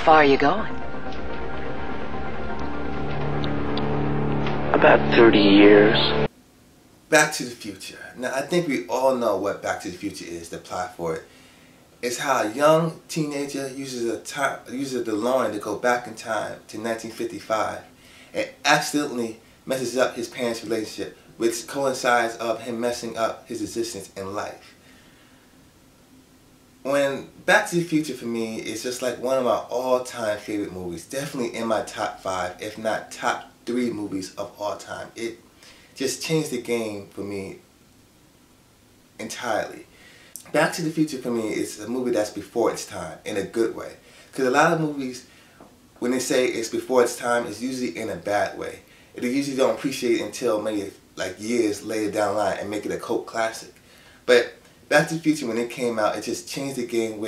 far are you going? About 30 years. Back to the Future. Now, I think we all know what Back to the Future is, the plot for it. It's how a young teenager uses the DeLorean to go back in time to 1955 and accidentally messes up his parents' relationship, which coincides of him messing up his existence in life. When Back to the Future for me is just like one of my all-time favorite movies, definitely in my top 5, if not top 3 movies of all time. It just changed the game for me entirely. Back to the Future for me is a movie that's before its time in a good way. Because a lot of movies, when they say it's before its time, it's usually in a bad way. They usually don't appreciate it until maybe like years later down the line and make it a cult classic. But Back to the Future, when it came out, it just changed the game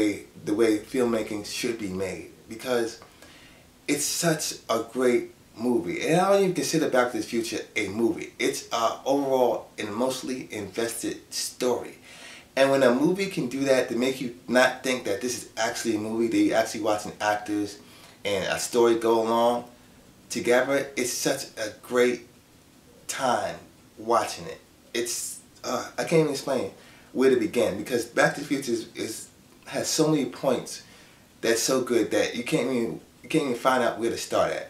the way filmmaking should be made. Because it's such a great movie. And I don't even consider Back to the Future a movie. It's an overall emotionally invested story. And when a movie can do that to make you not think that this is actually a movie, that you're actually watching actors and a story go along together, it's such a great time watching it. It's, I can't even explain where to begin, because Back to the Future has so many points that's so good that you can't even find out where to start at.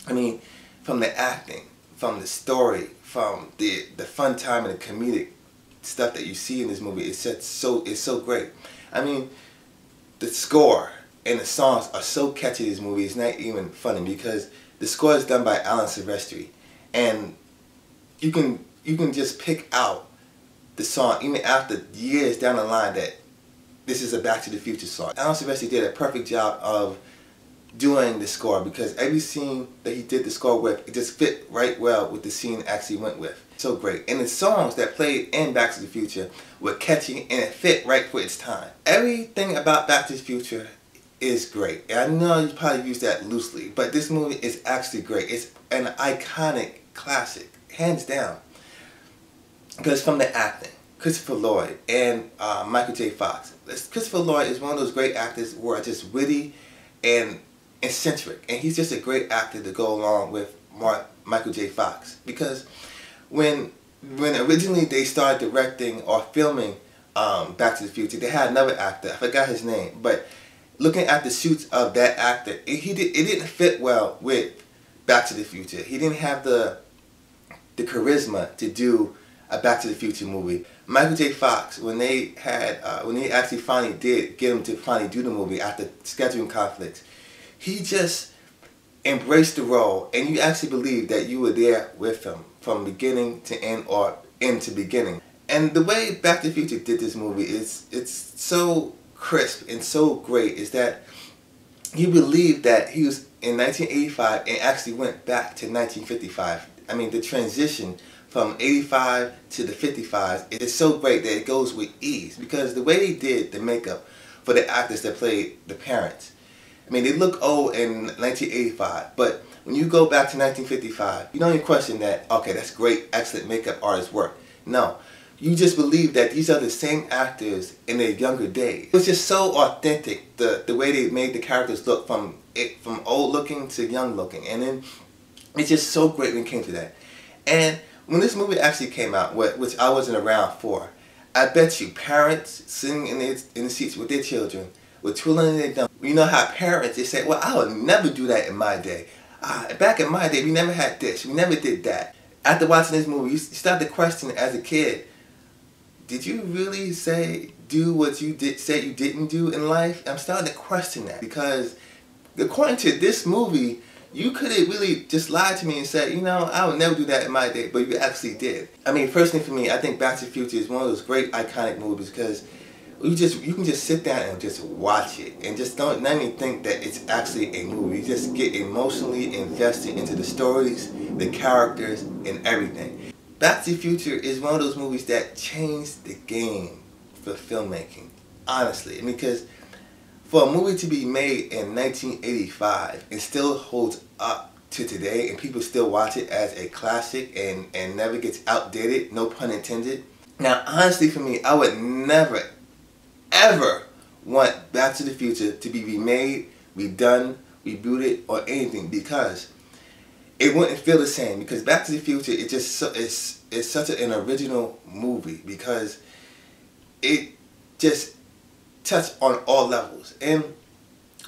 I mean, from the acting, from the story, from the fun time and the comedic stuff that you see in this movie, it's so great. I mean, the score and the songs are so catchy in this movie, it's not even funny, because the score is done by Alan Silvestri, and you can just pick out the song even after years down the line that this is a Back to the Future song. Alan Silvestri did a perfect job of doing the score, because every scene that he did the score with, it just fit right well with the scene it actually went with. So great. And the songs that played in Back to the Future were catchy and it fit right for its time. Everything about Back to the Future is great. And I know you probably use that loosely, but this movie is actually great. It's an iconic classic, hands down. Because from the acting, Christopher Lloyd and Michael J. Fox. Christopher Lloyd is one of those great actors who are just witty and eccentric, and he's just a great actor to go along with Michael J. Fox. Because when originally they started directing or filming Back to the Future, they had another actor, I forgot his name, but looking at the suits of that actor, it didn't fit well with Back to the Future. He didn't have the charisma to do a Back to the Future movie. Michael J. Fox, when they actually finally did get him to finally do the movie after scheduling conflicts, he just embraced the role, and you actually believe that you were there with him from beginning to end, or end to beginning. And the way Back to the Future did this movie it's so crisp and so great, is that you believe that he was in 1985 and actually went back to 1955. I mean, the transition from 85 to the 55s is so great that it goes with ease, because the way they did the makeup for the actors that played the parents, I mean, they look old in 1985, but when you go back to 1955, you don't even question that, okay, that's great, excellent makeup artist work. No, you just believe that these are the same actors in their younger days. It was just so authentic, the way they made the characters look from old looking to young looking, and then it's just so great when it came to that. And when this movie actually came out, which I wasn't around for, I bet you parents sitting in the seats with their children were twiddling their thumbs. You know how parents, they say, well, I would never do that in my day. Back in my day, we never had this, we never did that. After watching this movie, you start to question as a kid, did you really do what you said you didn't do in life? I'm starting to question that, because according to this movie, you could have really just lied to me and said, you know, I would never do that in my day, but you actually did. I mean, personally for me, I think Back to the Future is one of those great iconic movies, because you can just sit down and just watch it and just not even think that it's actually a movie. You just get emotionally invested into the stories, the characters, and everything. Back to the Future is one of those movies that changed the game for filmmaking, honestly. I mean, because for a movie to be made in 1985 and still holds up to today, and people still watch it as a classic and never gets outdated, no pun intended. Now, honestly for me, I would never, ever want Back to the Future to be remade redone, rebooted, or anything, because it wouldn't feel the same. Because Back to the Future, it just it's such an original movie, because it just touched on all levels. And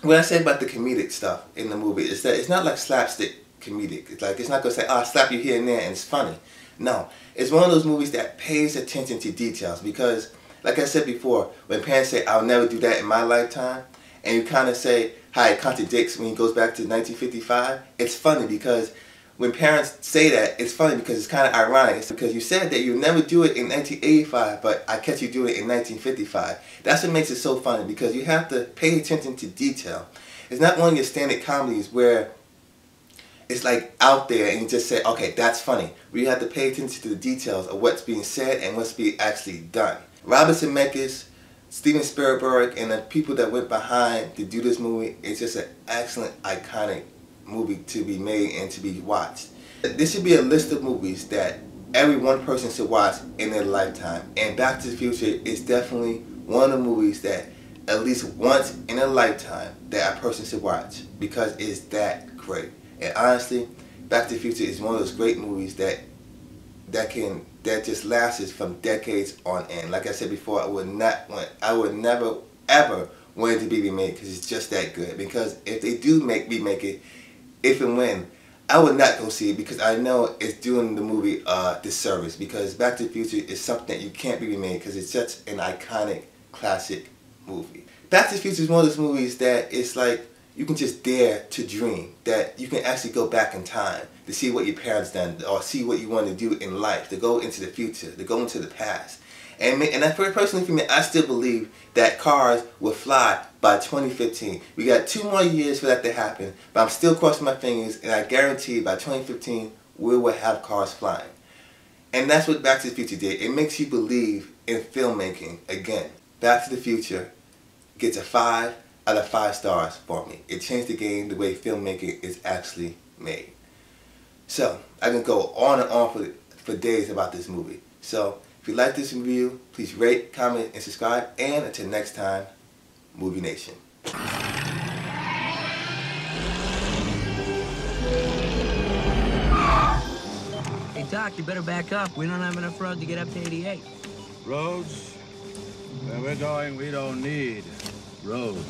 what I said about the comedic stuff in the movie is that it's not like slapstick comedic. It's like, it's not gonna say, "Oh, I slap you here and there and it's funny." No, it's one of those movies that pays attention to details, because, like I said before, when parents say, "I'll never do that in my lifetime," and you kind of say how it contradicts when he goes back to 1955, it's funny, because when parents say that, it's funny because it's kind of ironic. It's because you said that you'll never do it in 1985, but I catch you doing it in 1955. That's what makes it so funny, because you have to pay attention to detail. It's not one of your standard comedies where it's like out there and you just say, okay, that's funny. We have to pay attention to the details of what's being said and what's being actually done. Robert Zemeckis, Steven Spielberg, and the people that went behind to do this movie, it's just an excellent, iconic movie to be made and to be watched. This should be a list of movies that every one person should watch in their lifetime. And Back to the Future is definitely one of the movies that at least once in a lifetime that a person should watch, because it's that great. And honestly, Back to the Future is one of those great movies that just lasts from decades on end. Like I said before, I would never ever want it to be remade, because it's just that good. Because if they do remake it, if and when, I would not go see it, because I know it's doing the movie a disservice. Because Back to the Future is something that you can't be remade, because it's such an iconic, classic movie. Back to the Future is one of those movies that it's like you can just dare to dream, that you can actually go back in time to see what your parents done, or see what you want to do in life, to go into the future, to go into the past. And personally for me, I still believe that cars will fly by 2015. We got 2 more years for that to happen, but I'm still crossing my fingers, and I guarantee by 2015 we will have cars flying. And that's what Back to the Future did. It makes you believe in filmmaking again. Back to the Future gets a 5 out of 5 stars for me. It changed the game, the way filmmaking is actually made. So, I can go on and on for days about this movie. So, if you like this review, please rate, comment, and subscribe. And until next time, Movie Nation. Hey Doc, you better back up. We don't have enough road to get up to 88. Roads? Where we're going, we don't need roads.